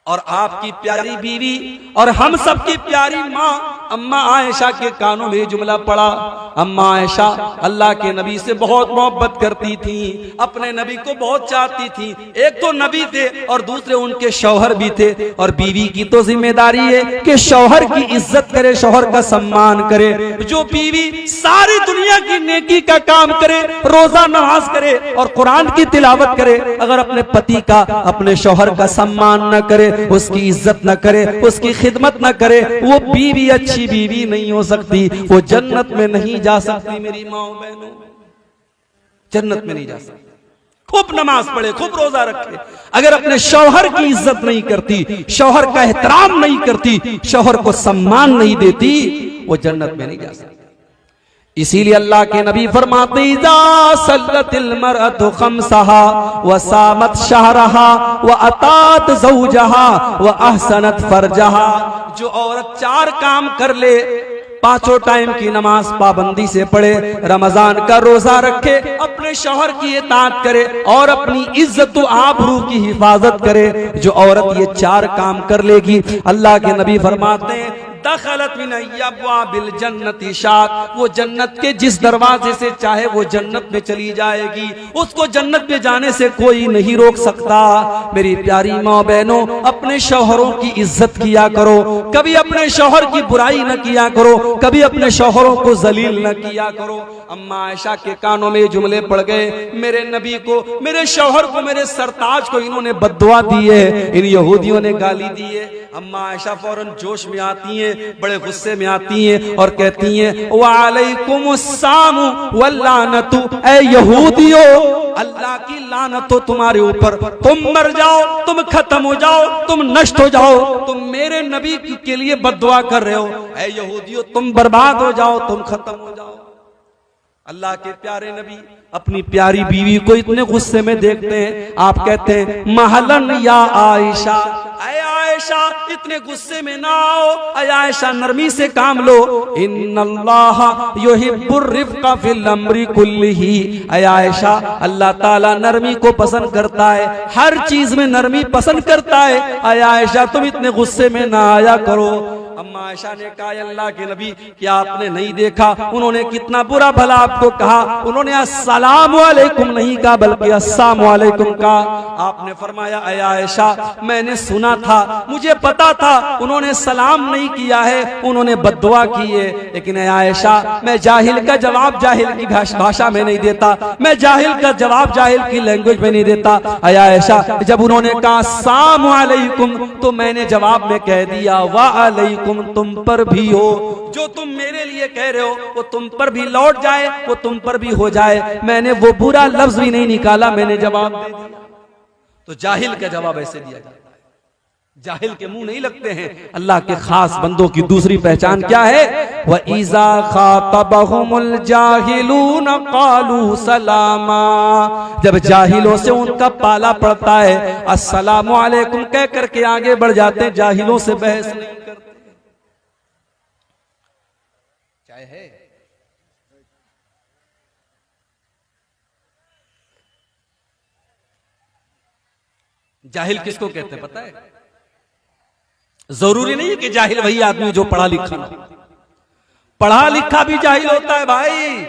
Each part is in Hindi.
और आपकी प्यारी बीवी और हम सबकी प्यारी माँ अम्मा आयशा के कानों में जुमला पड़ा। अम्मा आयशा अल्लाह के नबी से बहुत मोहब्बत करती थी, अपने नबी को बहुत चाहती थी। एक तो नबी थे और दूसरे उनके शौहर भी थे, और बीवी की तो जिम्मेदारी है कि शौहर की इज्जत करे, शौहर का सम्मान करे। जो बीवी सारी दुनिया की नेकी का काम करे, रोजा नमाज करे और कुरान की तिलावत करे, अगर अपने पति का, अपने शौहर का सम्मान न करे, उसकी इज्जत न करे, उसकी खिदमत न करे, वो बीवी अच्छी बीवी नहीं हो सकती, वो जन्नत में नहीं जा सकती। मेरी माओ बहनों, जन्नत में नहीं जा सकती। खूब नमाज पढ़े, खूब रोजा रखे, अगर अपने शौहर की इज्जत नहीं करती, शौहर का एहतराम नहीं करती, शौहर को सम्मान नहीं देती, वो जन्नत में नहीं जा सकती। इसीलिए अल्लाह के नबी फरमाते इज़ा सल्लतिल मरअतु खम्सहा व सामत शहरहा व अतात ज़ौजहा व अहसनत फरजहा। जो औरत 4 काम कर ले, 5 टाइम की नमाज पाबंदी से पढ़े, रमजान का रोजा रखे, अपने शौहर की इताअत करे और अपनी इज्जत आबरू की हिफाजत करे, जो औरत ये 4 काम कर लेगी, अल्लाह के नबी फरमाते हैं दखलत मिन अब्वाबिल जन्नति शात, वो जन्नत के जिस दरवाजे से चाहे वो जन्नत में चली जाएगी, उसको जन्नत में जाने से कोई नहीं रोक सकता। मेरी प्यारी माँ बहनों, अपने शौहरों की इज्जत किया करो, कभी अपने शौहर की बुराई न किया करो, कभी अपने शौहरों को जलील न किया करो। अम्मा आयशा के कानों में जुमले पड़ गए, मेरे नबी को, मेरे शौहर को, मेरे सरताज को इन्होंने बद्दुआ दी है, इन यहूदियों ने गाली दी है। अम्मा आयशा फौरन जोश में आती हैं, बड़े गुस्से में आती हैं और कहती हैं वालेकुमुस्सलाम वल्लानतु, ए यहूदियों, अल्लाह की लानत हो तुम्हारे ऊपर, तुम मर जाओ, तुम खत्म हो जाओ, तुम नष्ट हो जाओ, तुम मेरे नबी के लिए बद्दुआ कर रहे हो। ए यहूदियों, तुम बर्बाद हो जाओ, तुम खत्म हो जाओ। अल्लाह के प्यारे नबी अपनी प्यारी बीवी को इतने गुस्से में देखते हैं, आप कहते हैं महलन या आयशा, ऐ आयशा इतने गुस्से में ना आओ, ऐ आयशा नरमी से काम लो। इन्नल्लाह युहिब्बुर रिफ्का फिल अम्रि कुल्लिही, ऐ आयशा अल्लाह ताला नरमी को पसंद करता है, हर चीज में नरमी पसंद करता है। ऐ आयशा तुम इतने गुस्से में ना आया करो। अम्मा आयशा ने कहा अल्लाह के नबी, क्या आपने नहीं देखा उन्होंने कितना बुरा भला आपको कहा? उन्होंने अस्सलामु अलैकुम नहीं कहा, बल्कि अस्सलामु अलैकुम कहा। आपने फरमाया ऐ आयशा, मैंने सुना था, मुझे पता था उन्होंने सलाम नहीं किया है, उन्होंने बद्दुआ की है, लेकिन ऐ आयशा मैं जाहिल का जवाब जाहिल की भाषा में नहीं देता, मैं जाहिल का जवाब जाहिल की लैंग्वेज में नहीं देता। ऐ आयशा जब उन्होंने कहा अस्सलामु अलैकुम, तो मैंने जवाब में कह दिया वा अलैकुम, तुम पर भी हो, जो तुम मेरे लिए कह रहे हो वो तुम पर भी लौट जाए, वो तुम पर भी हो जाए। मैंने वो बुरा लफ्ज भी नहीं निकाला, मैंने जवाब दे दिया। तो जाहिल का जवाब ऐसे दिया जाता है, जाहिल के मुंह नहीं लगते हैं। अल्लाह के खास बंदों की दूसरी पहचान क्या है? व इज़ा खातबहुमुल जाहिलून क़ालू सलामा, जब जाहिलों से उनका पाला पड़ता है अस्सलामु अलैकुम कह करके आगे बढ़ जाते हैं, जाहिलों से बहस नहीं करते। चाहे है जाहिल किसको कहते हैं पता है? जरूरी नहीं है कि जाहिल वही आदमी जो पढ़ा लिखा ना, पढ़ा लिखा भी जाहिल होता है भाई।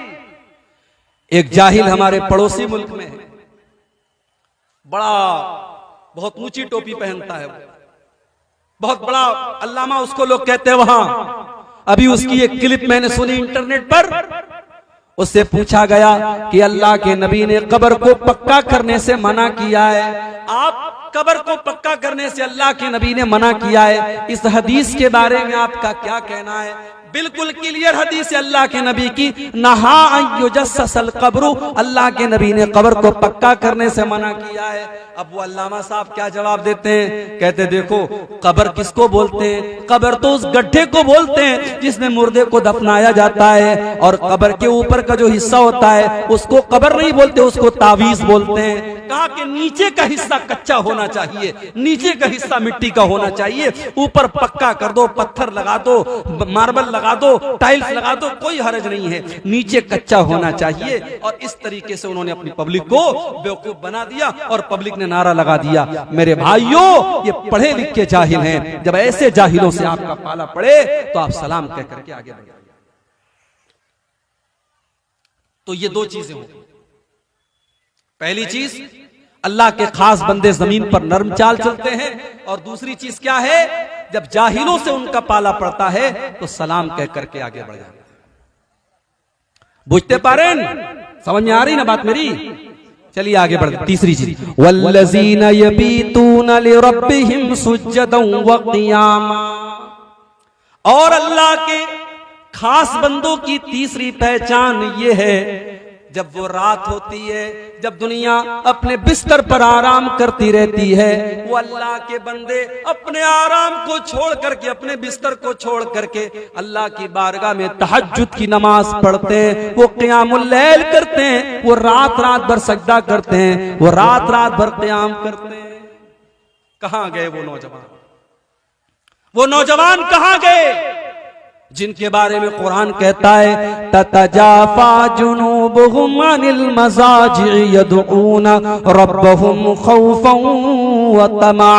एक जाहिल हमारे पड़ोसी मुल्क में है, बड़ा बहुत ऊंची टोपी पहनता है, बहुत बड़ा अल्लामा उसको लोग कहते हैं वहां। अभी उसकी एक क्लिप मैंने सुनी इंटरनेट पर, उससे पूछा गया कि अल्लाह के नबी ने कब्र को पक्का करने से मना किया है, आप कब्र को पक्का करने से अल्लाह के नबी ने मना किया है, इस हदीस के बारे में आपका क्या कहना है? बिल्कुल क्लियर हदीस है अल्लाह के नबी की, नहा अन युजस्ससल कब्र, अल्लाह के नबी ने कब्र को पक्का करने से मना किया है। अब वो अल्लामा साहब क्या जवाब देते हैं? कहते देखो कब्र किसको बोलते हैं? कब्र तो उस गड्ढे को बोलते हैं जिसमें मुर्दे को दफनाया जाता है, और कब्र के ऊपर का जो हिस्सा होता है उसको कब्र नहीं बोलते, उसको तावीज बोलते हैं। कहा कि नीचे का हिस्सा कच्चा होना चाहिए, नीचे का हिस्सा मिट्टी का होना चाहिए, ऊपर पक्का कर दो, पत्थर लगा दो, मार्बल लगा दो, टाइल्स लगा दो, कोई हर्ज नहीं है, नीचे कच्चा होना चाहिए। और इस तरीके से उन्होंने अपनी पब्लिक को बेवकूफ बना दिया और पब्लिक ने नारा लगा दिया। मेरे भाइयों, ये पढ़े लिखे जाहिल हैं, जब ऐसे जाहिलों से आपका पाला पड़े तो आप सलाम कह करके आगे बढ़े। तो ये दो चीजें होंगी। पहली चीज, अल्लाह के खास बंदे जमीन पर नर्म चाल चलते हैं, और दूसरी चीज क्या है, जब जाहिलों से उनका पाला पड़ता है तो सलाम कह करके आगे बढ़ जाते। बुझते पारे, समझ में आ रही ना बात मेरी? चलिए आगे बढ़ते। तीसरी चीज, वल्लज़ीना यबीतूना लिरब्बिहिम सुज्जदन व क़ियामा। और अल्लाह के खास बंदों की तीसरी पहचान ये है, जब वो रात होती है, जब दुनिया अपने बिस्तर पर आराम करती रहती है, वो अल्लाह के बंदे अपने आराम को छोड़ करके, अपने बिस्तर को छोड़ करके अल्लाह की बारगाह में तहज्जुद की नमाज पढ़ते हैं, वो क़ियामुल लैल करते हैं, वो रात रात भर सजदा करते हैं, वो रात रात भर क़ियाम करते हैं। कहां गए वो नौजवान? वो नौजवान कहां गए जिनके बारे में कुरान कहता है, ततजाफा जुनूबुहुम अनिल मज़ाजि'i यदऊना रब्बहुम खौफन व तमा।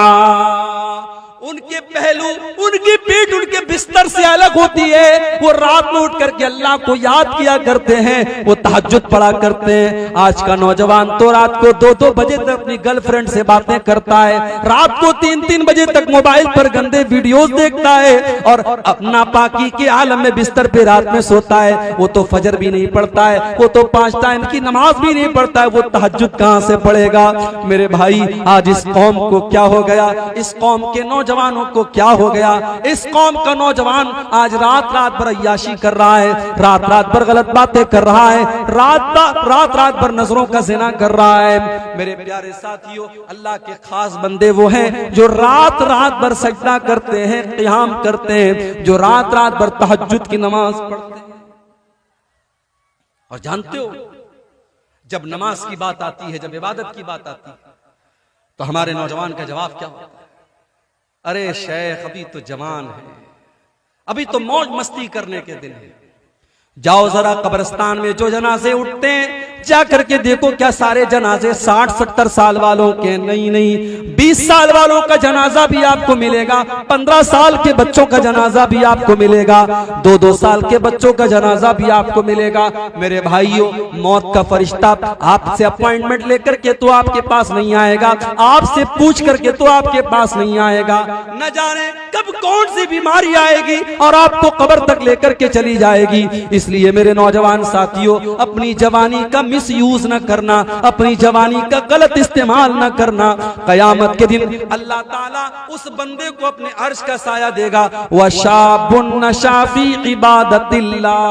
उनके पहलू, उनकी पीठ उनके बिस्तर से अलग होती है। वो रात में उठ करके अल्लाह को याद किया करते हैं, वो तहज्जुद पढ़ा करते हैं। आज का नौजवान तो रात को 2-2 बजे तक अपनी गर्लफ्रेंड से बातें करता है, रात को 3-3 बजे तक मोबाइल पर गंदे वीडियोस देखता है, और अपना पाकी के आलम में बिस्तर पे रात में सोता है। वो तो फजर भी नहीं पढ़ता है, वो तो 5 टाइम की नमाज भी नहीं पढ़ता है, वो तहज्जुद कहां से पढ़ेगा? मेरे भाई, आज इस कौम को क्या हो गया, इस कौम के नौजवानों को क्या हो गया? इस कौम का नौजवान आज रात रात भर अय्याशी कर रहा है, रात रात भर गलत बातें कर रहा है, रात रात भर नजरों का ज़िना कर रहा है। मेरे प्यारे साथियों, अल्लाह के खास बंदे वो हैं जो रात रात भर सजदा करते हैं, क़ियाम करते हैं, जो रात रात भर तहज्जुद की नमाज पढ़ते हैं। और जानते हो, जब नमाज की बात आती है, जब इबादत की बात आती है, तो हमारे नौजवान का जवाब क्या होता है? अरे शेख, अभी तो जवान है, अभी तो मौज मस्ती करने के दिन है। जाओ जरा कब्रिस्तान में जो जनाजे उठते हैं, जा करके देखो, क्या सारे जनाजे 60-70 साल वालों के? नहीं, 20 साल वालों का जनाजा भी आपको मिलेगा, 15 साल के बच्चों का जनाजा भी आपको मिलेगा, 2-2 साल के बच्चों का जनाजा भी आपको मिलेगा। मेरे भाइयों, मौत का फरिश्ता आपसे अपॉइंटमेंट लेकर के तो आपके पास नहीं आएगा, आपसे पूछ करके तो आपके पास नहीं आएगा। न जाने कब कौन सी बीमारी आएगी और आपको कब्र तक लेकर के चली जाएगी। इसलिए मेरे नौजवान साथियों, अपनी जवानी का मिसयूज न करना, अपनी जवानी का गलत इस्तेमाल न करना। कयामत के दिन अल्लाह ताला उस बंदे को अपने अर्श का साया देगा, वशाबुन नशा फी इबादतिल्लाह।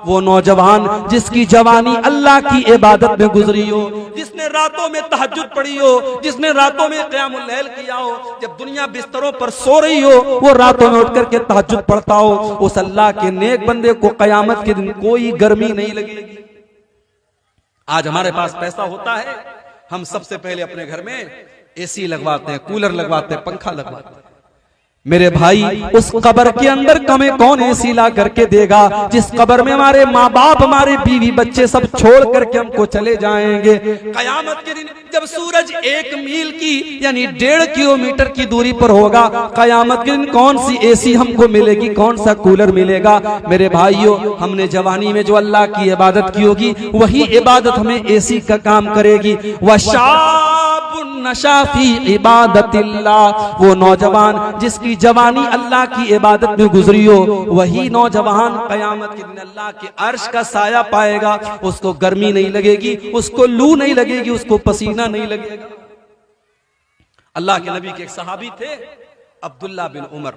वो नौजवान जिसकी जवानी अल्लाह की इबादत में गुजरी हो, जिसने रातों में तहज्जुद पढ़ी हो, जिसने रातों में क़ियामुल लैल किया हो, जब दुनिया बिस्तरों पर सो रही हो, वो रातों में उठ करके तहज्जुद पढ़ता हो, उस अल्लाह के नेक बंदे को कयामत के दिन कोई गर्मी नहीं लगेगी। आज हमारे पास पैसा होता है, हम सबसे पहले अपने घर में एसी लगवाते हैं, कूलर लगवाते हैं, पंखा लगवाते हैं। मेरे भाई, उस कब्र के अंदर हमें कौन एसी ला करके देगा, जिस कब्र में हमारे माँ बाप, हमारे बीवी बच्चे सब छोड़ करके हमको चले जाएंगे। कयामत के दिन जब सूरज 1 मील की यानी 1.5 किलोमीटर की दूरी पर होगा, कयामत के दिन कौन सी एसी हमको मिलेगी, कौन सा कूलर मिलेगा? मेरे भाइयों, हमने जवानी में जो अल्लाह की इबादत की होगी, वही इबादत हमें एसी का काम करेगी। वशाबुन नशा फी इबादतिल्लाह। वो नौजवान जिसकी जवानी अल्लाह की इबादत में गुजरी हो, वही नौजवान कयामत के दिन अल्लाह के अर्श का साया पाएगा। उसको गर्मी नहीं लगेगी, उसको लू नहीं लगेगी, उसको पसीना नहीं लगेगा। अल्लाह के नबी के एक सहाबी थे, अब्दुल्ला बिन उमर।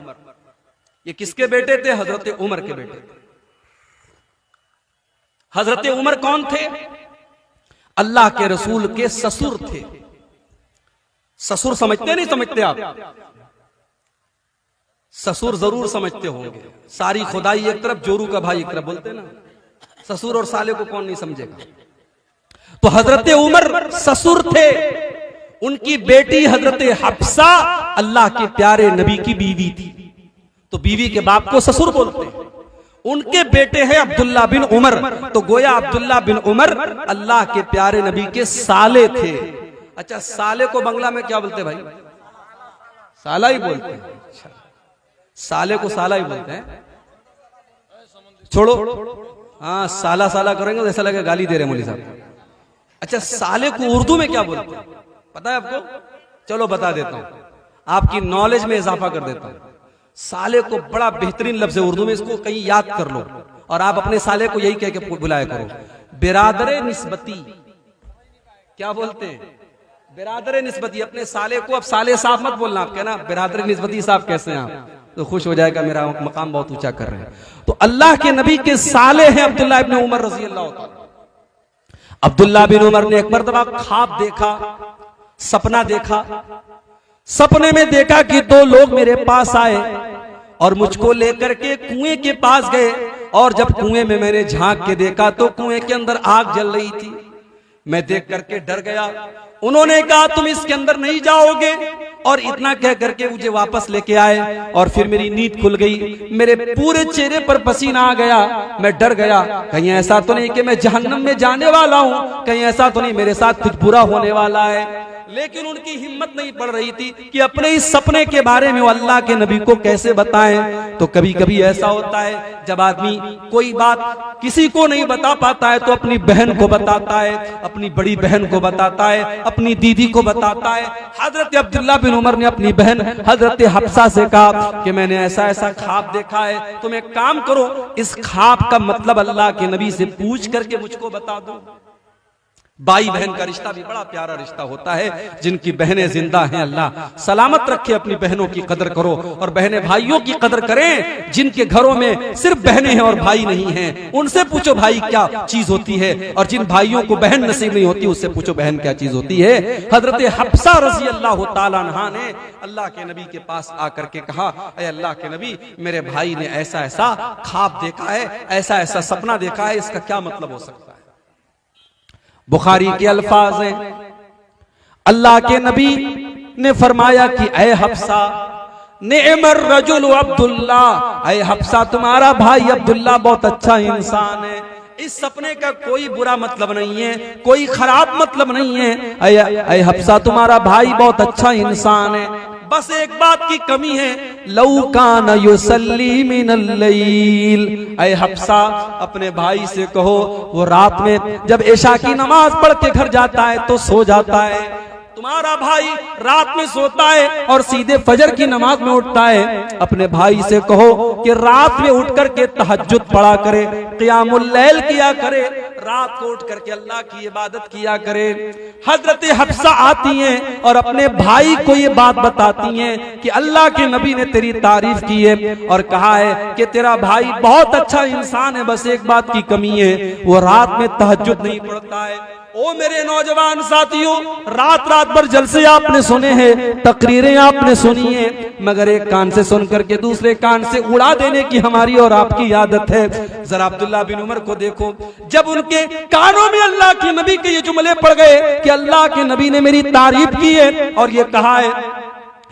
ये किसके बेटे थे? हजरत उमर के बेटे थे। हजरत उमर कौन थे? अल्लाह के रसूल के ससुर थे। ससुर समझते नहीं समझते आप? ससुर जरूर समझते होंगे। सारी खुदाई एक तरफ, जोरू का भाई एक तरफ, बोलते ना। ससुर और साले को कौन नहीं समझेगा? तो हजरत उमर ससुर थे। उनकी बेटी हजरत हफ्सा अल्लाह के प्यारे नबी की बीवी थी, तो बीवी के बाप को ससुर बोलते हैं। उनके बेटे हैं अब्दुल्ला बिन उमर। तो गोया अब्दुल्ला बिन उमर अल्लाह के प्यारे नबी के साले थे। अच्छा, साले को बंगला में क्या बोलते भाई? साला ही बोलते हैं। अच्छा, साले को साला ही बोलते हैं। छोड़ो, हाँ साला साला करेंगे तो ऐसा लगेगा गाली दे रहे मौलवी साहब। अच्छा, साले को उर्दू में क्या बोलते हैं पता है आपको? चलो बता देता हूं, आपकी नॉलेज में इजाफा कर देता हूं। साले को बड़ा बेहतरीन लफ्ज है उर्दू में, इसको कहीं याद कर लो और आप अपने साले को यही कह के बुलाया करो, बिरादरे निस्बती। क्या बोलते हैं? बिरादरे निस्बती। अपने साले को अब साले साहब मत बोलना, आप कहना बिरादरे निस्बती साहब कैसे हैं आप, तो खुश हो जाएगा, मेरा मकाम बहुत ऊंचा कर रहे हैं। तो अल्लाह के नबी के साले हैं अब्दुल्ला इब्न उमर रजी अल्लाह तआला। अब्दुल्ला बिन उमर ने एक मर्तबा ख्वाब देखा, सपना देखा। सपने में देखा कि दो लोग मेरे पास आए और मुझको लेकर के कुएं के पास गए, और जब कुएं में मैंने झांक के देखा तो कुएं के अंदर आग जल रही थी। मैं देख करके डर गया। उन्होंने कहा तुम इसके अंदर नहीं जाओगे, और इतना कह करके मुझे वापस लेके आए, और फिर मेरी नींद खुल गई। मेरे पूरे चेहरे पर पसीना आ गया। मैं डर गया, कहीं ऐसा तो नहीं कि मैं जहन्नम में जाने वाला हूं, कहीं ऐसा तो नहीं मेरे साथ कुछ बुरा होने वाला है। लेकिन उनकी हिम्मत नहीं पड़ रही थी कि अपने इस सपने के बारे में वो अल्लाह के नबी को कैसे बताएं। तो कभी कभी ऐसा होता है, जब आदमी कोई बात किसी को नहीं बता पाता है तो अपनी बहन को बताता है, अपनी बड़ी बहन को बताता है, अपनी दीदी को बताता है। हजरत अब्दुल्ला बिन उमर ने अपनी बहन हजरत हफ्सा से कहा कि मैंने ऐसा ऐसा ख्वाब देखा है, तुम एक काम करो, इस ख्वाब का मतलब अल्लाह के नबी से पूछ करके मुझको बता दो। भाई बहन का रिश्ता भी बड़ा प्यारा रिश्ता होता है। जिनकी बहनें जिंदा हैं, अल्लाह सलामत रखे, अपनी बहनों की कदर करो और बहनें भाइयों की कदर करें। जिनके घरों में सिर्फ बहनें हैं और भाई नहीं हैं, उनसे पूछो भाई क्या चीज होती है, और जिन भाइयों को बहन नसीब नहीं होती उससे पूछो बहन क्या चीज होती है। हजरत हफ्सा रजी अल्लाह तआला अन्हा ने अल्लाह के नबी के पास आकर के कहा, अरे अल्लाह के नबी, मेरे भाई ने ऐसा ऐसा ख्वाब देखा है, ऐसा ऐसा सपना देखा है, इसका क्या मतलब हो सकता है? बुखारी के अल्फाज हैं, अल्लाह के नबी ने फरमाया कि ऐ हफ्सा, नेमर रजुल अब्दुल्ला, ऐ हफ्सा तुम्हारा भाई अब्दुल्ला बहुत अच्छा इंसान है। इस सपने का कोई बुरा मतलब नहीं है, कोई खराब मतलब नहीं है। ऐ हफ्सा तुम्हारा भाई बहुत अच्छा इंसान है, बस एक बात की कमी है, लौ कान युसल्ली मिनल लैल। ऐ हफ्सा अपने भाई से कहो वो रात में जब इशा की नमाज पढ़ के घर जाता है तो सो जाता है। तुम्हारा भाई रात में सोता है और सीधे फजर की नमाज में उठता है। अपने भाई से कहो कि रात में उठ करके तहज्जुद पढ़ा करे, क़ियामुल लैल किया करे, रात को उठ करके अल्लाह की इबादत किया करे। हजरत हफ्सा आती हैं और अपने भाई को ये बात बताती हैं कि अल्लाह के नबी ने तेरी तारीफ की है और कहा है कि तेरा भाई बहुत अच्छा इंसान है, बस एक बात की कमी है, वो रात में तहज्जुद नहीं पढ़ता है। ओ मेरे नौजवान साथियों, रात रात भर जलसे आपने सुने हैं, तकरीरें आपने सुनी है, मगर एक कान से सुन करके दूसरे कान से उड़ा देने की हमारी और आपकी आदत है। जरा अब्दुल्ला बिन उमर को देखो, जब उनके कानों में अल्लाह के नबी के ये जुमले पड़ गए कि अल्लाह के नबी ने मेरी तारीफ की है और ये कहा है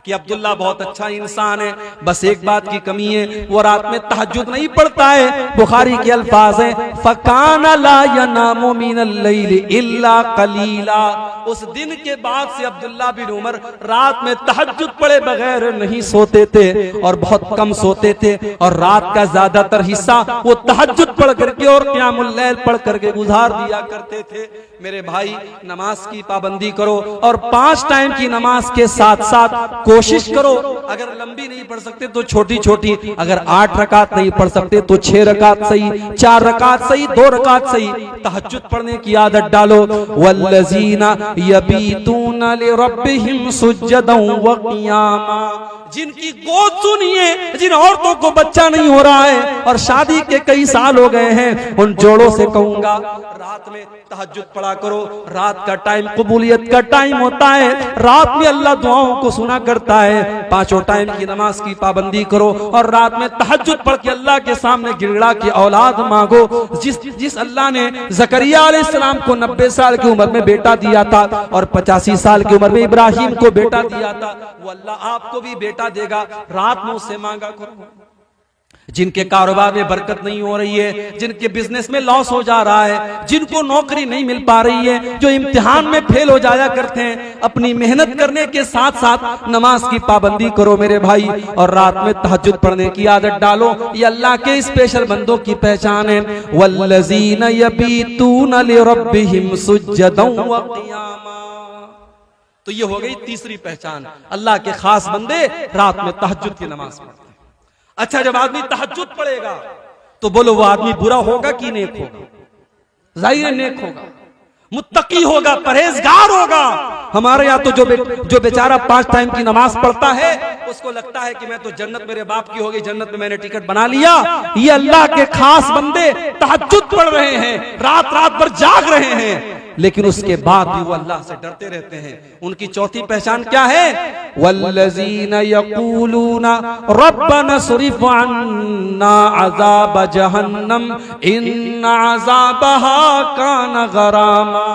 कि अब्दुल्ला बहुत अच्छा इंसान है, बस एक बात की कमी है, वो रात में तहज्जुद नहीं पढ़ता है। बुखारी के अल्फाज हैं, फकाना ला यनामु मिनल लैल इल्ला कलीला। उस दिन के बाद से अब्दुल्ला बिन उमर रात में तहज्जुद पढ़े बगैर नहीं सोते थे और बहुत कम सोते थे, और रात का ज्यादातर हिस्सा वो तहज्जुद पढ़ करके और क़ियामुल लैल पढ़ करके गुजार दिया करते थे। मेरे भाई, नमाज की पाबंदी करो और 5 टाइम की नमाज के साथ साथ कोशिश करो, अगर लंबी नहीं पढ़ सकते तो छोटी छोटी, अगर 8 रकात नहीं पढ़ सकते तो 6 रकात सही, 4 रकात सही, 2 रकात सही, तहज्जुद पढ़ने की आदत डालो। वल्लज़ीना यबीतूना लिरब्बिहिम सुज्जदन व क़ियामा। जिनकी गोद सुनिए, जिन औरतों को बच्चा नहीं हो रहा है और शादी के कई साल हो गए हैं, उन जोड़ों से कहूंगा रात में तहज्जुद पढ़ा करो। रात का टाइम कबूलियत का टाइम होता है, रात में अल्लाह दुआओं को सुना करता है। 5 टाइम की नमाज की पाबंदी करो और रात में तहज्जुद पढ़ के अल्लाह के सामने गिड़गिड़ा की औलाद मांगो। जिस अल्लाह ने ज़करिया अलैहिस्सलाम को 90 साल की उम्र में बेटा दिया था और 85 साल की उम्र में इब्राहिम को बेटा दिया था, वो अल्लाह आपको भी बेटा देगा। रात में उससे मांगा करो। जिनके कारोबार में बरकत नहीं हो रही है, जिनके बिजनेस में लॉस हो जा रहा है, जिनको नौकरी नहीं मिल पा रही है, जो इम्तिहान में फेल हो जाया करते हैं, अपनी मेहनत करने के साथ साथ नमाज की पाबंदी करो मेरे भाई, और रात में तहज्जुद पढ़ने की आदत डालो। ये अल्लाह के स्पेशल बंदों की पहचान है। वल्लज़ीना यबीतूना लिरब्बिहिम सुज्जदन व क़ियामा। तो ये हो गई तीसरी पहचान, अल्लाह के खास बंदे रात में तहज्जुद की नमाज पढ़ते हैं। अच्छा, जब आदमी तहज्जुद पढ़ेगा तो बोलो वो आदमी बुरा होगा कि नेक होगा? जाहिर है नेक होगा, मुत्तकी होगा, परहेजगार होगा। हमारे यहाँ तो जो बेचारा 5 टाइम की नमाज पढ़ता है उसको लगता है कि मैं तो जन्नत मेरे बाप की हो गई, जन्नत में मैंने टिकट बना लिया। ये अल्लाह के खास बंदे तहज्जुद पढ़ रहे हैं, रात रात भर जाग रहे हैं, लेकिन उसके बाद भी वो अल्लाह से डरते रहते हैं। उनकी चौथी पहचान क्या है? वल्लज़ीना यक़ूलूना रब्बना सरिफ़ अन्ना अज़ाब जहन्नम इन्ना अज़ाबहा कान गरामा।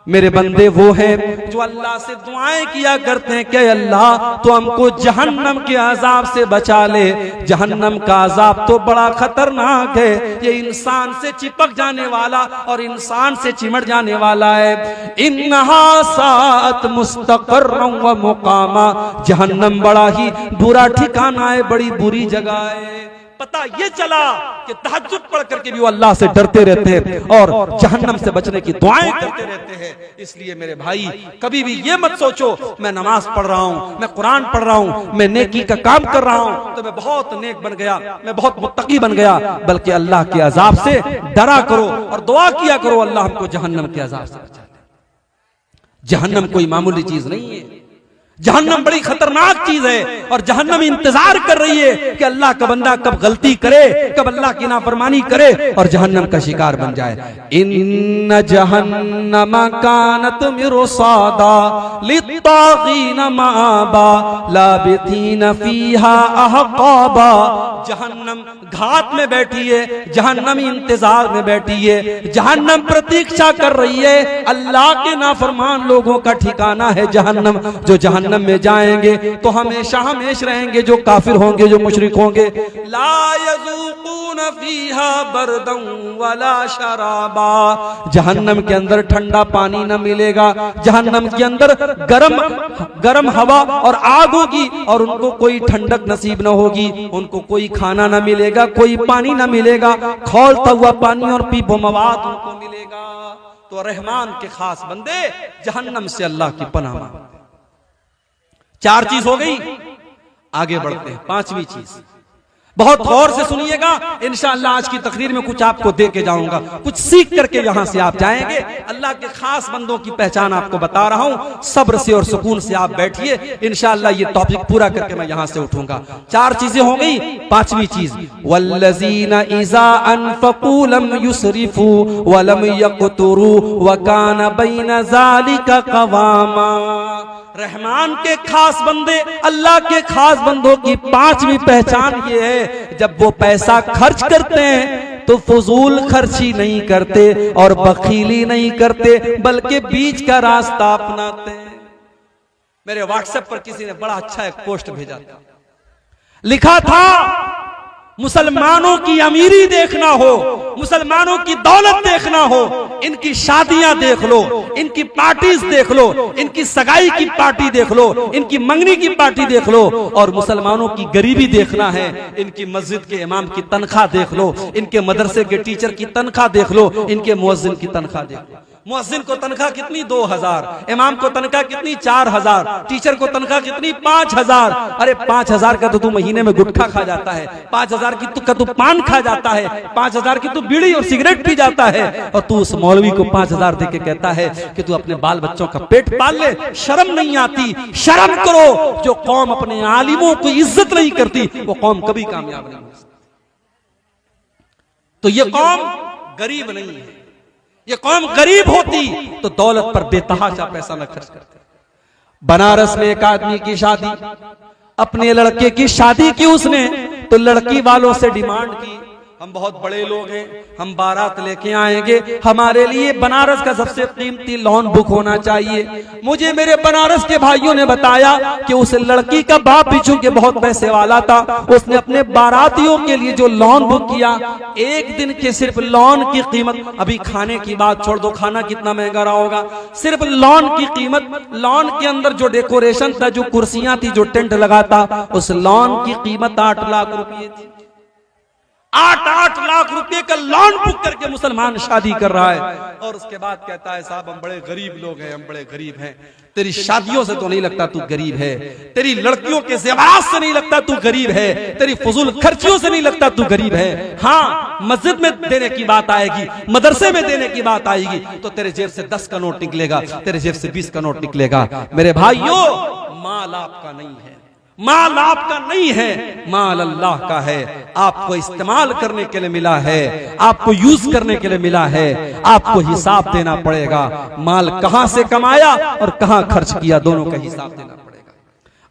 मेरे बंदे वो हैं जो अल्लाह से दुआएं किया करते हैं कि अल्लाह तो हमको जहन्नम के अजाब से बचा ले। जहन्नम का अजाब तो बड़ा खतरनाक है, ये इंसान से चिपक जाने वाला और इंसान से चिमट जाने वाला है। इन्नहा साअत मुस्तक़र्रन व मुक़ामा। जहन्नम बड़ा ही बुरा ठिकाना है, बड़ी बुरी जगह है। पता ये चला कि तहज्जुद पढ़ करके भी वो अल्लाह से डरते रहते हैं और जहन्नम से बचने की दुआएं करते रहते हैं। इसलिए मेरे भाई कभी भी ये मत सोचो मैं नमाज पढ़ रहा हूँ, मैं कुरान पढ़ रहा हूँ, मैं नेकी का काम कर रहा हूँ तो मैं बहुत नेक बन गया, मैं बहुत मुत्तकी बन गया। बल्कि अल्लाह के अजाब से डरा करो और दुआ किया करो अल्लाह हमको जहन्नम के अजाब से बचा ले। जहन्नम कोई मामूली चीज नहीं है, जहन्नम बड़ी खतरनाक चीज है और जहन्नम इंतजार कर रही है कि अल्लाह का बंदा कब गलती करे, कब अल्लाह की नाफरमानी करे और जहन्नम का शिकार बन जाए। इन्न जहन्नम कानत मिरसादा लित्तागीन माबा लाबितीन फीहा अहकाबा। जहन्नम घाट में बैठी है, जहन्नम इंतजार में बैठी है, जहन्नम प्रतीक्षा कर रही है। अल्लाह के नाफरमान लोगों का ठिकाना है जहन्नम। जो जहन्नम में जाएंगे तो हमेशा हमेशा रहेंगे, जो काफिर होंगे, जो मुशरिक होंगे। ला यज़ूक़ून फीहा बरदन वला शराबा। जहन्नम के अंदर ठंडा पानी न मिलेगा, जहन्नम के अंदर गरम हवा और आग होगी और उनको कोई ठंडक नसीब न होगी, उनको कोई खाना न मिलेगा, कोई पानी न मिलेगा, खौलता हुआ पानी और पीपो मवाद उनको मिलेगा। तो रहमान के खास बंदे जहन्नम से अल्लाह की पनाह मांगो। 4 चीज हो गई, आगे बढ़ते हैं 5वीं चीज। बहुत गौर से सुनिएगा, इंशाअल्लाह आज की तकरीर में कुछ आपको दे के जाऊंगा, कुछ सीख करके यहां से आप जाएंगे। अल्लाह के खास बंदों की पहचान आपको बता रहा हूं, सब्र से और सुकून से आप बैठिए, इंशाअल्लाह ये टॉपिक पूरा करके मैं यहां से उठूंगा। 4 चीजें हो गई, 5वीं चीज वल्लज़ीना इज़ा अनफ़क़ू लम युसरिफ़ू व लम यक़तुरू व कान बैन ज़ालिका क़वामा। रहमान के खास बंदे, अल्लाह के खास बंदों की 5वीं पहचान ये है, जब वो पैसा खर्च करते हैं तो फजूल खर्ची नहीं करते और बखीली नहीं करते, बल्कि बीच का रास्ता अपनाते हैं। मेरे व्हाट्सएप पर किसी ने बड़ा अच्छा एक पोस्ट भेजा था, लिखा था मुसलमानों की अमीरी देखना हो, मुसलमानों की दौलत देखना हो, इनकी शादियां देख लो, इनकी पार्टीज देख लो, इनकी सगाई की पार्टी देख लो, इनकी मंगनी की पार्टी देख लो, और मुसलमानों की गरीबी देखना है, इनकी मस्जिद के इमाम की तनख्वाह देख लो, इनके मदरसे के टीचर की तनख्वाह देख लो, इनके मुअज्जिन की तनख्वाह देख लो। मुअज्जिन को तनख्वाह कितनी 2000, इमाम को तनख्वाह कितनी 4000, टीचर को तनख्वाह कितनी 5000। अरे 5000 का तो तू महीने में गुटखा खा जाता है, 5000 की तू पान खा जाता है, 5000 की तू बीड़ी और सिगरेट पी जाता है, और तू उस मौलवी को 5000 दे के कहता है कि तू अपने बाल बच्चों का पेट पाल ले। शर्म नहीं आती? शर्म करो। जो कौम अपने आलिमों की इज्जत नहीं करती वो कौम कभी कामयाब नहीं हो सकती। तो ये कौम गरीब नहीं है, ये कौम गरीब होती तो दौलत पर बेतहाशा पैसा न खर्च करते। बनारस में एक आदमी की शादी, अपने लड़के की शादी की उसने, तो लड़की वालों से डिमांड की हम बहुत बड़े लोग हैं, हम बारात लेके आएंगे, हमारे लिए बनारस का सबसे कीमती लॉन बुक होना चाहिए। मुझे मेरे बनारस के भाइयों ने बताया कि उस लड़की का बाप भी चूंकि बहुत पैसे वाला था, उसने अपने बारातियों के लिए जो लॉन बुक किया, एक दिन के सिर्फ लॉन की कीमत, अभी खाने की बात छोड़ दो, खाना कितना महंगा रहा होगा, सिर्फ लॉन की कीमत, लॉन के अंदर जो डेकोरेशन था, जो कुर्सियां थी, जो टेंट लगा था, उस लॉन की कीमत 8 लाख रुपए थी। 8 लाख रुपए का लॉन बुक करके मुसलमान शादी कर रहा है, और उसके बाद कहता है साहब हम बड़े गरीब लोग हैं, हम बड़े गरीब हैं। तेरी शादियों से तो नहीं लगता तू गरीब है, तेरी लड़कियों के ज़ेवरात से नहीं लगता तू गरीब है, तेरी फजूल खर्चियों से नहीं लगता तू गरीब है। हाँ, मस्जिद में देने की बात आएगी, मदरसे में देने की बात आएगी तो तेरे जेब से 10 का नोट निकलेगा, तेरे जेब से 20 का नोट निकलेगा। मेरे भाइयों, माल आपका नहीं है, माल आपका नहीं है, माल अल्लाह का है। आपको इस्तेमाल करने के लिए मिला है, आपको यूज करने के लिए मिला है, आपको हिसाब देना पड़ेगा। माल कहां से कमाया और कहां खर्च किया, दोनों का हिसाब देना पड़ेगा।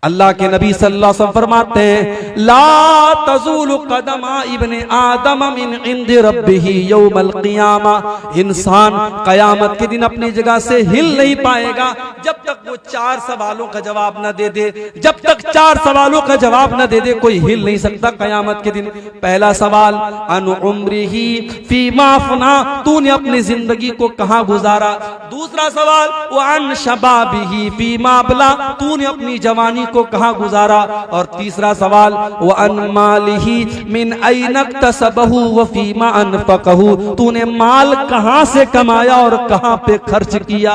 अल्लाह के नबी सल्लल्लाहु अलैहि वसल्लम फरमाते हैं, ला तज़ूलु क़दमा इब्ने आदम मिन इंदि रब्बिही यौमल क़ियामा। इंसान क़यामत के दिन अपनी जगह से हिल नहीं पाएगा जब तक वो 4 सवालों का जवाब न दे दे। जब तक 4 सवालों का जवाब न दे दे, कोई हिल नहीं सकता क़यामत के दिन। पहला सवाल, अन उम्रिही फीमा अफ़ना, तूने अपनी जिंदगी को कहां गुजारा। दूसरा सवाल, व अन शबाबिही फीमा अबला, तूने अपनी जवानी को कहां गुजारा। और तीसरा सवाल, व अन मालिही मिन ऐन इक्तसबहु व फीमा अनफक़हु, तूने माल कहां से कमाया और कहां पे खर्च किया।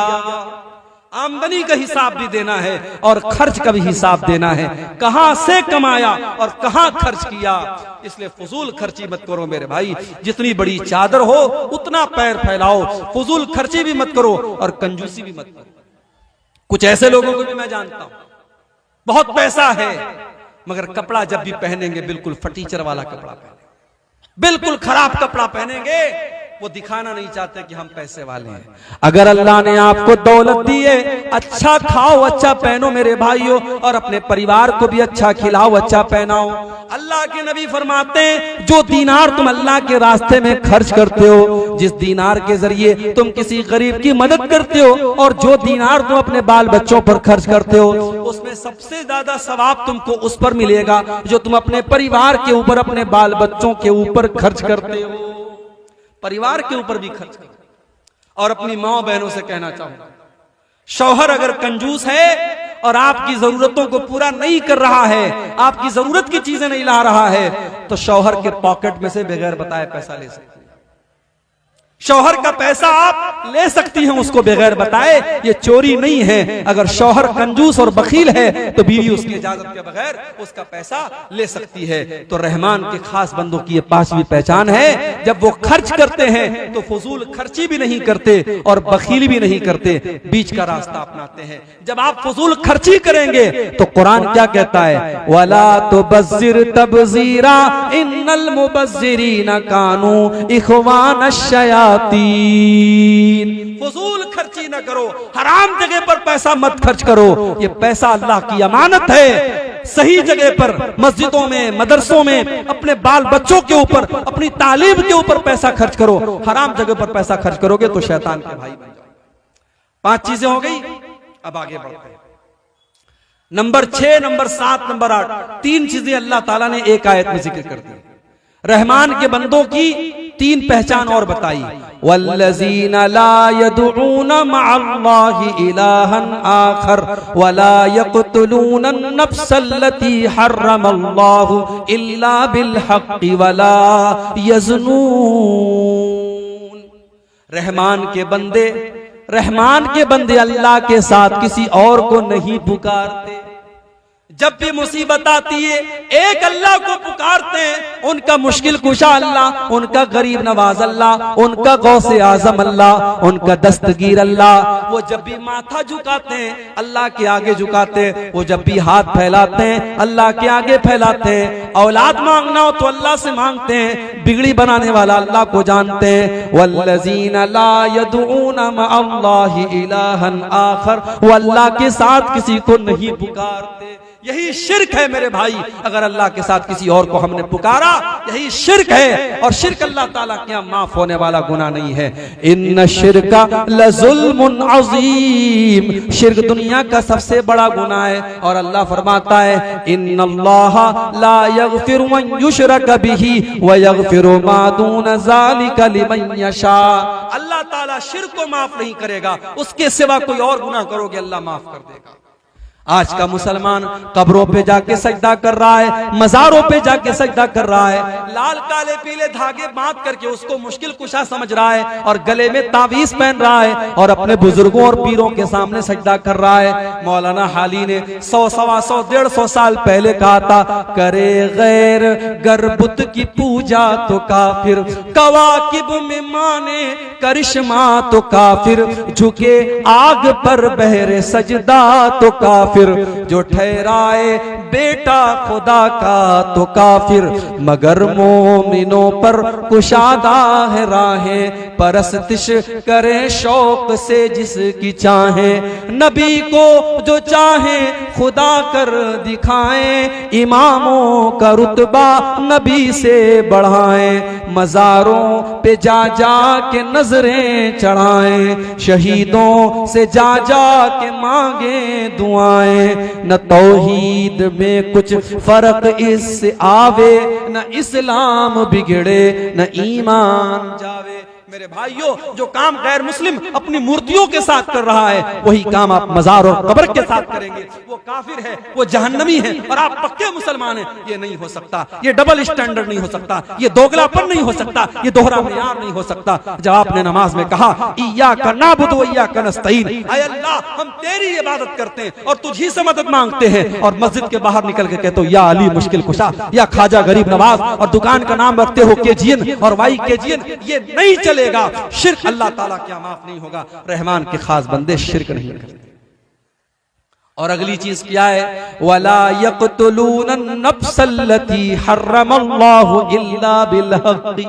आमदनी का हिसाब भी देना है और खर्च का भी हिसाब देना है, कहां से कमाया और कहां खर्च किया। इसलिए फजूल खर्ची मत करो मेरे भाई, जितनी बड़ी चादर हो उतना पैर फैलाओ, फजूल खर्ची भी मत करो और कंजूसी भी मत करो। कुछ ऐसे लोगों को भी मैं जानता हूं, बहुत पैसा है मगर कपड़ा जब भी पहनेंगे बिल्कुल फटीचर वाला कपड़ा पहनेंगे, बिल्कुल खराब कपड़ा पहनेंगे। वो दिखाना नहीं चाहते कि हम पैसे वाले हैं। अगर अल्लाह ने आपको दौलत दी है, अच्छा खाओ, अच्छा पहनो मेरे भाइयों, और अपने परिवार को भी अच्छा खिलाओ, अच्छा पहनाओ। अल्लाह के नबी फरमाते हैं, जो दीनार तुम अल्लाह के रास्ते में खर्च करते हो, जिस दीनार के जरिए तुम किसी गरीब की मदद करते हो, और जो दीनार तुम अपने बाल बच्चों पर खर्च करते हो, उसमें सबसे ज्यादा सवाब तुमको उस पर मिलेगा जो तुम अपने परिवार के ऊपर, अपने बाल बच्चों के ऊपर खर्च करते हो। परिवार के ऊपर भी खर्च करो। और अपनी माँ बहनों से कहना चाहूंगा, शौहर अगर कंजूस है और आपकी जरूरतों को पूरा नहीं कर रहा है, आपकी जरूरत की चीजें नहीं ला रहा है, तो शौहर के पॉकेट में से बगैर बताए पैसा ले सकते हैं। शौहर का पैसा आप ले सकती हैं उसको बगैर बताए, ये चोरी नहीं है। अगर शौहर कंजूस और बखील है तो बीवी उसकी इजाजत के बगैर उसका पैसा ले सकती है। तो रहमान के खास बंदों की ये 5वीं पहचान है, जब वो खर्च करते हैं तो फजूल खर्ची भी नहीं करते और बखीली भी नहीं करते, बीच का रास्ता अपनाते हैं। जब आप फजूल खर्ची करेंगे तो कुरान क्या कहता है, वला तुबज़िर तबज़ीरा इन्नल मुबज़्ज़िरीना कानू इख़वानश-शयातीन। फजूल खर्ची न करो, हराम जगह पर पैसा मत खर्च करो। ये पैसा अल्लाह की अमानत है, सही जगह पर, मस्जिदों में, मदरसों में, अपने बाल बच्चों के ऊपर, अपनी तालीम के ऊपर पैसा खर्च करो। हराम जगह पर पैसा खर्च करोगे तो शैतान के भाई बन जाओगे। 5 चीजें हो गई, अब आगे बढ़ते हैं। नंबर 6, नंबर 7, नंबर 8, 3 चीजें अल्लाह ताला ने एक आयत में जिक्र कर दी। रहमान के बंदों की 3 पहचान और बताई, वल्लज़ीना ला यदऊना मअल्लाहि इलाहन आखर वला यक़्तुलूना नफ्सल्लती हर्रमल्लाहु इल्ला बिलहक़्क़ि वला यज़नून। रहमान के बंदे अल्लाह के साथ किसी और को नहीं पुकारते। जब भी मुसीबत आती है एक अल्लाह को पुकारते हैं, उनका मुश्किल कुशा अल्लाह, उनका गरीब नवाज अल्लाह, उनका गौसे आजम अल्लाह, उनका दस्तगीर अल्लाह। वो जब भी माथा झुकाते हैं अल्लाह के आगे झुकाते हैं, वो जब भी हाथ फैलाते हैं अल्लाह के आगे फैलाते हैं। औलाद मांगना हो तो अल्लाह से मांगते हैं, बिगड़ी बनाने वाला अल्लाह को जानते हैं। वल्लज़ीना ला यदऊना मअल्लाहि इलाहन आखर, वो अल्लाह के साथ किसी को नहीं पुकारते। यही शिर्क है मेरे भाई। अगर अल्लाह के साथ किसी और को हमने पुकारा, यही शिर्क है। और शिर्क अल्लाह ताला के यहाँ माफ होने वाला गुनाह नहीं है। इन्न शिर्का लजुल्मुन अज़ीम, शिर्क दुनिया का सबसे बड़ा गुनाह है। और अल्लाह फरमाता है इन्नल्लाह ला यगफिरु मन युशरक बिही व यगफिरु मा दून ज़ालिका लिमन यशा। अल्लाह ताला शिर्क को माफ नहीं करेगा, उसके सिवा कोई और गुनाह करोगे अल्लाह माफ कर देगा। आज का मुसलमान कब्रों पे जाके सजदा कर रहा है, मजारों पे जाके सजदा कर रहा है, लाल काले पीले धागे बांध करके उसको मुश्किल कुशा समझ रहा है और गले में तावीज पहन रहा है और अपने बुजुर्गों और पीरों के सामने सजदा कर रहा है। मौलाना हाली ने 100, 125, 150 साल पहले कहा था, करे गैर गर्बुत की पूजा तो काफिर, कवाकिब में माने करिश्मा तो काफिर, झुके आग पर बहरे सजदा तो काफिर, जो ठहराए बेटा खुदा का तो काफिर, मगर मोमिनों पर कुशादा है राहें, परस्तिश करे शौक से जिसकी चाहे, नबी को जो चाहे खुदा कर दिखाएं, इमामों का रुतबा नबी से बढ़ाएं, मजारों पे जा जा के नजरें चढ़ाएं, शहीदों से जा जा के मांगे दुआएं, न तौहीद में कुछ फर्क इससे आवे, न इस्लाम बिगड़े न ईमान जावे। मेरे भाइयों, जो काम गैर मुस्लिम अपनी मूर्तियों के साथ कर रहा है, वही काम आप मजार और कब्र के साथ करेंगे, वो काफिर है, वो जहन्नमी है और आप पक्के मुसलमान हैं। ये नहीं हो सकता, ये डबल स्टैंडर्ड नहीं हो सकता, ये दोगलापन नहीं हो सकता, ये दोहरा मेयार नहीं हो सकता। जब आपने नमाज में कहा इय्याका नअबुदु व इय्याका नस्तईन, ऐ अल्लाह हम तेरी इबादत करते हैं और तुझी से मदद मांगते हैं, और मस्जिद के बाहर निकल के कहते हो या अली मुश्किल कुशा, या ख्वाजा गरीब नवाज, और दुकान का नाम रखते हो केजीएन और वाई केजीएन, ये नहीं चलेगा। शिर्क अल्लाह ताला क्या माफ नहीं होगा। रहमान के खास बंदे शिर्क नहीं करते। और अगली चीज क्या है, वला यक़्तुलून नफ्सल्लती हर्रमल्लाहु इल्ला बिलहक़्क़ि,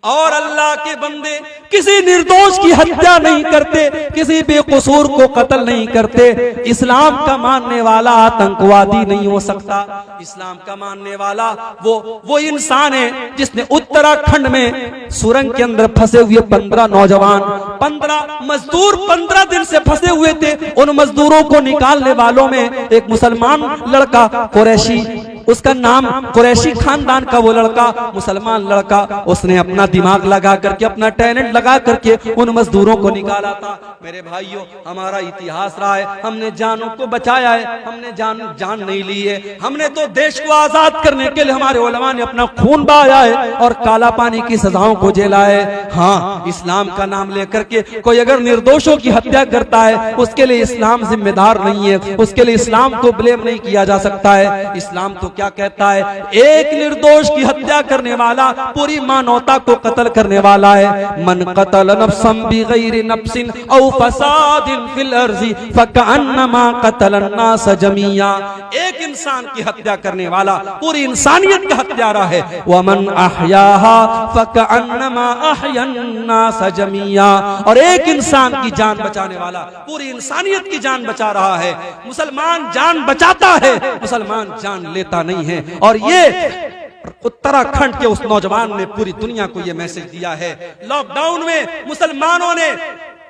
और अल्लाह के बंदे किसी निर्दोष की हत्या नहीं करते, किसी बेकसूर को कत्ल नहीं करते। इस्लाम का मानने वाला आतंकवादी नहीं हो सकता। इस्लाम का मानने वाला वो इंसान है जिसने उत्तराखंड में सुरंग के अंदर फंसे हुए 15 नौजवान, 15 मजदूर 15 दिन से फंसे हुए थे। उन मजदूरों को निकालने वालों में एक मुसलमान लड़का कुरैशी, उसका नाम कुरैशी खानदान का वो लड़का, मुसलमान लड़का, उसने अपना दिमाग लगा करके, अपना टैलेंट लगा करके उन मजदूरों को निकाला था। मेरे भाइयों, हमारा इतिहास रहा है, हमने जानों को बचाया है, हमने जान नहीं ली है। हमने तो देश को आजाद करने के लिए हमारे उलमा ने अपना खून बहाया है और काला पानी की सजाओं को झेला है। हाँ, इस्लाम का नाम लेकर के कोई अगर निर्दोषों की हत्या करता है, उसके लिए इस्लाम जिम्मेदार नहीं है, उसके लिए इस्लाम को ब्लेम नहीं किया जा सकता है। इस्लाम तो क्या कहता है, एक निर्दोष की हत्या करने वाला पूरी मानवता को कत्ल करने वाला है। मन कतल नफ्सन बिगैरि नफ्सिन औ फसादिन फिल अर्ज़ि फकअन्नमा कतल अन्नास जमीआ, एक इंसान की हत्या करने वाला पूरी इंसानियत का हत्यारा है। वमन अहयाहा फकअन्नमा अहयन्नास जमीआ, और एक इंसान की जान बचाने वाला पूरी इंसानियत की जान बचा रहा है। मुसलमान जान बचाता है, मुसलमान जान लेता नहीं है। और ये उत्तराखंड के उस नौजवान ने पूरी दुनिया को यह मैसेज दिया है। लॉकडाउन में मुसलमानों ने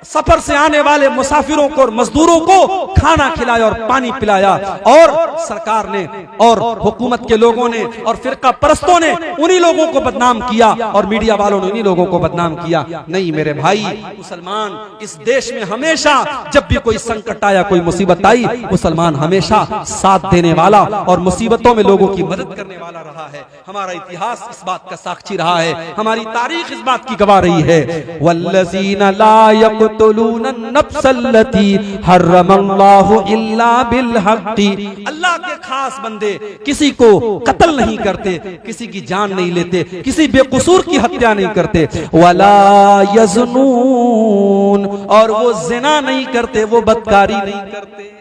सफर से आने वाले मुसाफिरों को और मजदूरों को खाना खिलाया और पानी पिलाया, और सरकार ने और हुकूमत के लोगों ने और फिरका परस्तों ने उन्हीं लोगों को बदनाम किया और मीडिया वालों ने उन्हीं लोगों को बदनाम किया। नहीं मेरे भाई, मुसलमान इस देश में हमेशा जब भी कोई संकट आया, कोई मुसीबत आई, मुसलमान हमेशा साथ देने वाला और मुसीबतों में लोगों की मदद करने वाला रहा है। हमारा इतिहास इस बात का साक्षी रहा है, हमारी तारीख इस बात की गवाह रही है। वल्लज़ीना ला यक़्तुलून नफ्सल्लती हर्रमल्लाहु इल्ला बिलहक़्क़ि, अल्लाह के खास बंदे किसी को कत्ल नहीं करते, किसी की जान नहीं लेते, किसी बेकसूर की हत्या नहीं करते। वला यज़नून, और वो ज़िना नहीं करते, वो बदकारी नहीं करते,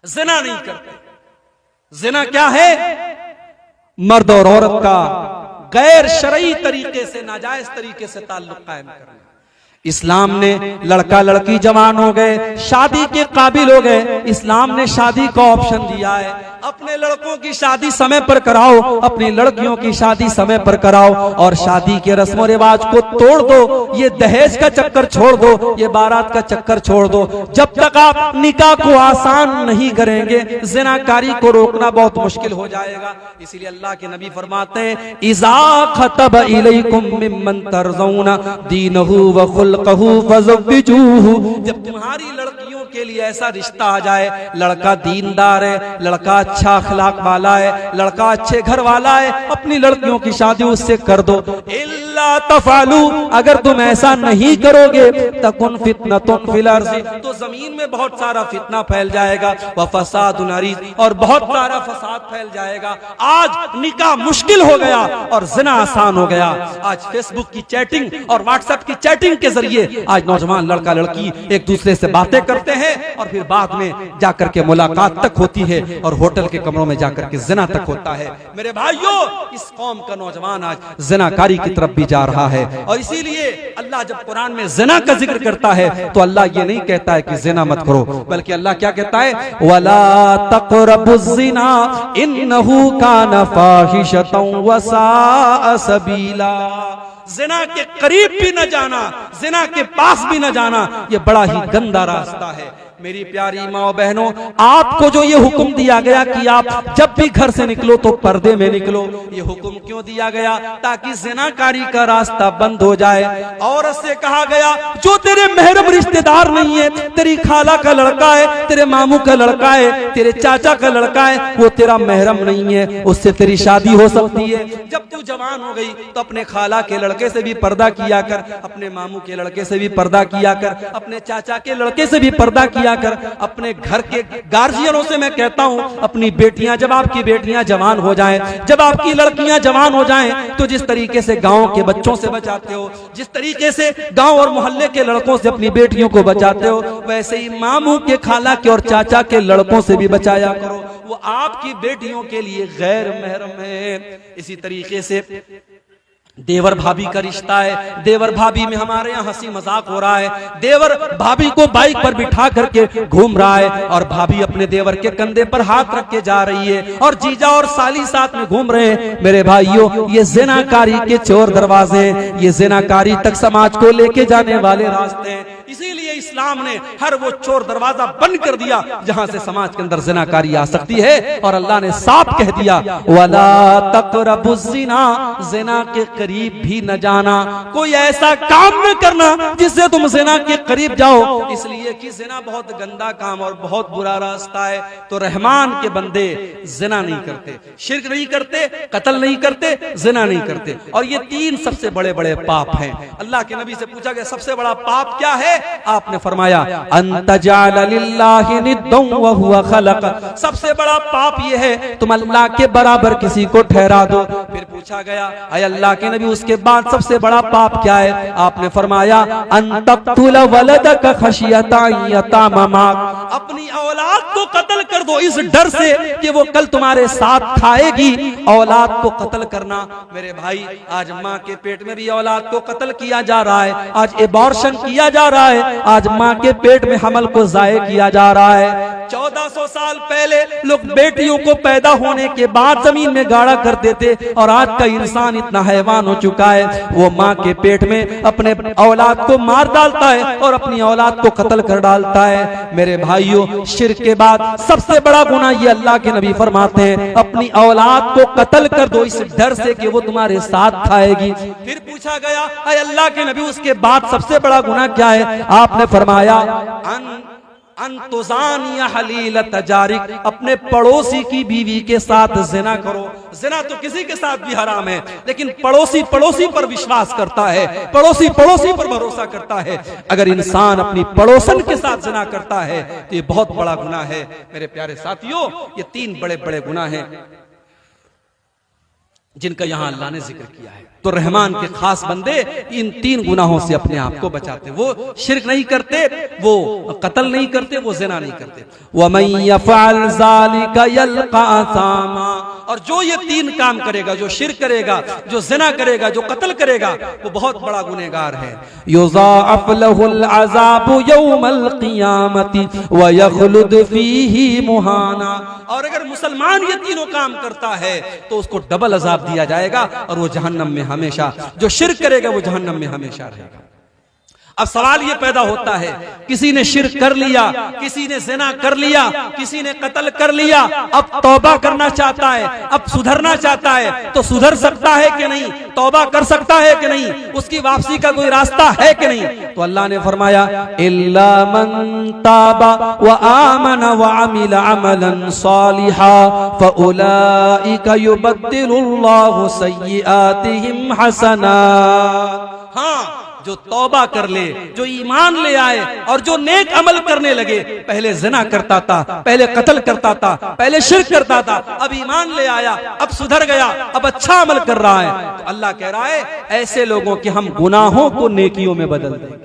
ज़िना नहीं करते। ज़िना क्या है? मर्द और औरत का गैर शरई तरीके से, नाजायज तरीके से ताल्लुक कायम करना। इस्लाम ने लड़का लड़की जवान हो गए, शादी के काबिल हो गए, इस्लाम ने शादी का ऑप्शन दिया है। अपने लड़कों की शादी समय पर कराओ, अपनी लड़कियों की शादी समय पर कराओ, और शादी के रस्म रिवाज को तोड़ दो। ये दहेज का चक्कर छोड़ दो, ये बारात का चक्कर छोड़ दो। जब तक आप निकाह को आसान नहीं करेंगे, ज़िनाकारी को रोकना बहुत मुश्किल हो जाएगा। इसीलिए अल्लाह के नबी फरमाते हैं, इज़ा खतब इलैकुम मिम्मन तरज़ौना दीनहु व खुल्क़हु फज़व्विजूहु। जब तुम्हारी लड़कियों के लिए ऐसा रिश्ता आ जाए, लड़का दीनदार है, लड़का अच्छा अखलाक वाला है, लड़का अच्छे घर वाला है, अपनी लड़कियों की शादी उससे कर दो। इल्ला तफअलू, अगर तुम ऐसा नहीं करोगे, तकुन फितनतुन फिल अर्ज़ि, तो जमीन में बहुत सारा फितना फैल जाएगा, व फसादुन अरीज़, और बहुत सारा फसाद फैल जाएगा। आज निकाह मुश्किल हो गया और जिना आसान हो गया। आज फेसबुक की चैटिंग और व्हाट्सएप की चैटिंग के जरिए आज नौजवान लड़का लड़की एक दूसरे से बातें करते हैं, और फिर बाद में जाकर के मुलाकात तक होती है, और होटल के कमरों में जाकर के जिना तक होता है। मेरे भाइयों, इस कौम का नौजवान आज जिनाकारी की तरफ भी जा रहा है। और इसीलिए अल्लाह जब कुरान में जिना का जिक्र करता है, तो अल्लाह ये नहीं कहता है कि जिना मत करो, बल्कि अल्लाह क्या कहता है, वला तक़रबुज़्ज़िना इन्नहु कान फ़ाहिशतन व साअ सबीला। जिना के करीब भी न जाना, जिना के पास भी न जाना, ये बड़ा ही गंदा रास्ता है। मेरी प्यारी माँ बहनों, आपको जो ये हुक्म दिया गया कि आप जब भी घर से निकलो तो पर्दे में निकलो, ये हुक्म क्यों दिया गया? ताकि ज़िनाकारी का रास्ता बंद हो जाए। औरत से कहा गया जो तेरे महरम रिश्तेदार नहीं है, तेरी खाला का लड़का है, तेरे मामू का लड़का है, तेरे चाचा का लड़का है, वो तेरा महरम नहीं है, उससे तेरी शादी हो सकती है। जब तू जवान हो गई तो अपने खाला के लड़के से भी पर्दा किया कर, अपने मामू के लड़के से भी पर्दा किया कर, अपने चाचा के लड़के से भी पर्दा किया कर। अपने घर के गार्जियनों से मैं कहता हूं, अपनी बेटियां, जब आपकी बेटियां जवान हो जाएं, जब आपकी लड़कियां जवान हो जाएं, तो जिस तरीके से गांव के बच्चों से बचाते हो, जिस तरीके से गांव और मोहल्ले के लड़कों से अपनी बेटियों को बचाते हो, वैसे ही मामू के, खाला के और चाचा के लड़कों से भी बचाया करो। वो आपकी बेटियों के लिए गैर महरम है। इसी तरीके से देवर भाभी का रिश्ता है। देवर भाभी में हमारे यहाँ हंसी मजाक हो रहा है। देवर भाभी को बाइक पर बिठा करके घूम रहा है, और भाभी अपने देवर के कंधे पर हाथ रख के जा रही है, और जीजा और साली साथ में घूम रहे हैं। मेरे भाइयों, ये ज़िनाकारी के चोर दरवाजे हैं, ये ज़िनाकारी तक समाज को लेके जाने वाले रास्ते हैं। इसीलिए इस्लाम ने हर वो चोर दरवाजा बंद कर दिया जहां से समाज के अंदर ज़िनाकारी आ सकती है, और अल्लाह ने साफ कह दिया, वला तक़रबुज़्ज़िना, ज़िना के करीब भी न जाना, कोई ऐसा काम न करना जिससे तुम ज़िना के करीब जाओ, इसलिए कि ज़िना बहुत गंदा काम और बहुत बुरा रास्ता है। तो रहमान के बंदे ज़िना नहीं करते, शिर्क नहीं करते, कत्ल नहीं करते, ज़िना नहीं करते, और ये तीन सबसे बड़े बड़े पाप हैं। अल्लाह के नबी से पूछा गया सबसे बड़ा पाप क्या है? आपने फरमाया अंतजाल लिल्लाहि निद्दन व हुवा खलक, सबसे बड़ा पाप ये है तुम अल्लाह के बराबर किसी को ठहरा दो। फिर पूछा गया अय अल्लाह के नबी उसके बाद सबसे बड़ा पाप क्या है? आपने फरमाया अन तक़तुल वलदक खशियता यतामा, अपनी औलाद को कत्ल कर दो इस डर से कि वो कल तुम्हारे साथ खाएगी। औलाद को कत्ल करना, मेरे भाई, आज माँ के पेट में भी औलाद को कत्ल किया जा रहा है, आज एबॉर्शन किया जा रहा है, आज माँ के पेट में हमल को जाये किया जा रहा है। 1400 साल पहले लोग बेटियों को पैदा होने के बाद जमीन में गाड़ा करते थे, और आज का इंसान इतना हैवान हो चुका है, वो माँ के पेट में अपने औलाद को मार डालता है और अपनी औलाद को कत्ल कर डालता है। मेरे भाइयों, शिर्क के बाद सबसे बड़ा गुनाह ये अल्लाह के नबी फरमाते हैं अपनी औलाद को कत्ल कर दो इस डर से कि वो तुम्हारे साथ खाएगी। फिर पूछा गया अय अल्लाह के नबी उसके बाद सबसे बड़ा गुनाह क्या है? आपने फरमाया अपने पड़ोसी की बीवी के साथ जिना करो। जिना तो किसी के साथ भी हराम है, लेकिन पड़ोसी पड़ोसी पर विश्वास करता है, पड़ोसी पड़ोसी पर भरोसा करता है। अगर इंसान अपनी पड़ोसन के साथ जिना करता है तो ये बहुत बड़ा गुनाह है। मेरे प्यारे साथियों, ये तीन बड़े बड़े गुनाह हैं जिनका यहां अल्लाह ने जिक्र किया है। तो रहमान के खास बंदे इन तीन गुनाहों से अपने आप को बचाते। वो शिर्क नहीं करते, वो कत्ल नहीं करते, वो ज़िना नहीं करते। वमन यफ़अल ज़ालिका यल्क़ा असामा, और जो ये तीन काम करेगा, जो शिर्क करेगा, जो ज़िना करेगा, जो कत्ल करेगा, वो बहुत बड़ा गुनहगार है। युज़ाअफ़ लहुल अज़ाबु यौमल क़ियामति व यख़लुद फ़ीही मुहाना। और अगर मुसलमान ये तीनों काम करता है तो उसको डबल अज़ाब दिया जाएगा और वो जहन्नम में हमेशा, जो शिर्क करेगा वो जहन्नम में हमेशा रहेगा। अब सवाल ये पैदा होता है, किसी ने शिर्क कर लिया, किसी ने ज़िना कर लिया, किसी ने कत्ल कर लिया, अब तौबा करना चाहता है, अब सुधरना चाहता है, तो सुधर सकता है कि नहीं? तौबा कर सकता है कि नहीं? उसकी वापसी का कोई रास्ता है कि नहीं? तो अल्लाह ने फरमाया इल्ला मन ताबा व आमन व अमिल अमलन सालिहा फउलाइका युबद्दिलुल्लाहु सय्यिआतिहिम हसनात। हाँ, जो तौबा कर ले, जो ईमान ले आए और जो नेक अमल करने लगे, पहले ज़िना करता था, पहले कत्ल करता था, पहले शिर्क करता था, अब ईमान ले आया, अब सुधर गया, अब अच्छा अमल कर रहा है, तो अल्लाह कह रहा है ऐसे लोगों के हम गुनाहों को नेकियों में बदल देंगे,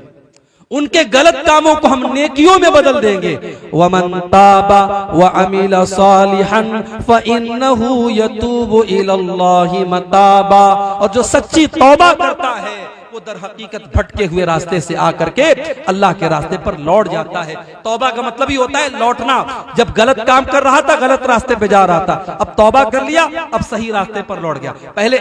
उनके गलत कामों को हम नेकियों में बदल देंगे। वमन ताबा व अमिल सालिहन फइन्नहु यतूबु इलल्लाहि मताबा। और जो सच्ची तौबा करता है वो दर हकीकत भटके हुए रास्ते से आकर के अल्लाह के रास्ते पर लौट जाता है। तौबा का मतलब ही होता है लौटना। जब गलत काम कर रहा था, गलत रास्ते पे जा रहा था, अब तौबा कर लिया, अब सही रास्ते पर लौट गया। पहले